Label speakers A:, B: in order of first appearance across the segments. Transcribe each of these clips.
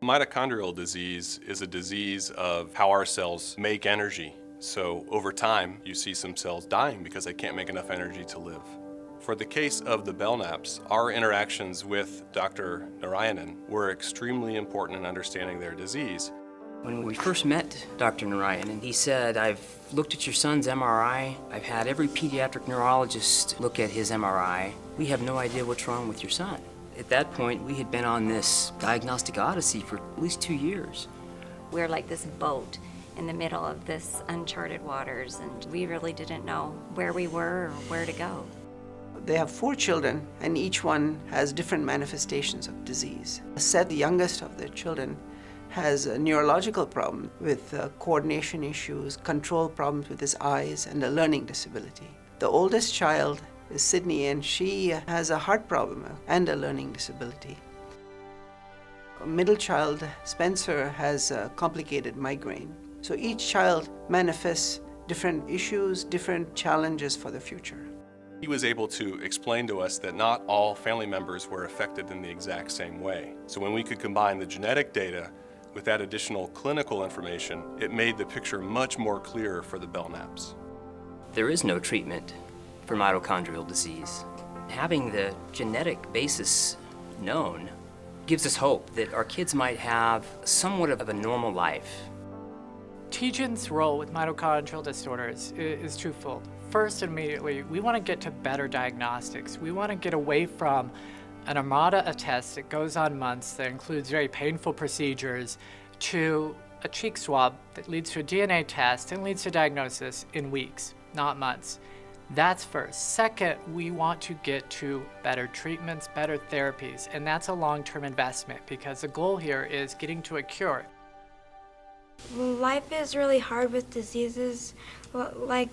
A: Mitochondrial disease is a disease of how our cells make energy. So over time, you see some cells dying because they can't make enough energy to live. For the case of the Belnaps, our interactions with Dr. Narayanan were extremely important in understanding their disease.
B: When we first met Dr. Narayanan, he said, I've looked at your son's MRI. I've had every pediatric neurologist look at his MRI. We have no idea what's wrong with your son. At that point, we had been on this Diagnostic Odyssey for at least 2 years.
C: We're like this boat in the middle of this uncharted waters, and we really didn't know where we were or where to go.
D: They have 4 children, and each one has different manifestations of disease. Seth, the youngest of their children, has a neurological problem with coordination issues, control problems with his eyes, and a learning disability. The oldest child is Sydney, and she has a heart problem and a learning disability. A middle child, Spencer, has a complicated migraine. So each child manifests different issues, different challenges for the future.
A: He was able to explain to us that not all family members were affected in the exact same way. So when we could combine the genetic data with that additional clinical information, it made the picture much more clear for the Belnaps.
B: There is no treatment for mitochondrial disease. Having the genetic basis known gives us hope that our kids might have somewhat of a normal life.
E: TGen's role with mitochondrial disorders is twofold. First, immediately, we want to get to better diagnostics. We want to get away from an armada of tests that goes on months, that includes very painful procedures, to a cheek swab that leads to a DNA test and leads to diagnosis in weeks, not months. That's first. Second, we want to get to better treatments, better therapies, and that's a long-term investment because the goal here is getting to a cure.
F: Life is really hard with diseases like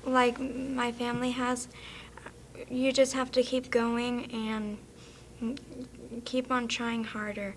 F: my family has. You just have to keep going and keep on trying harder.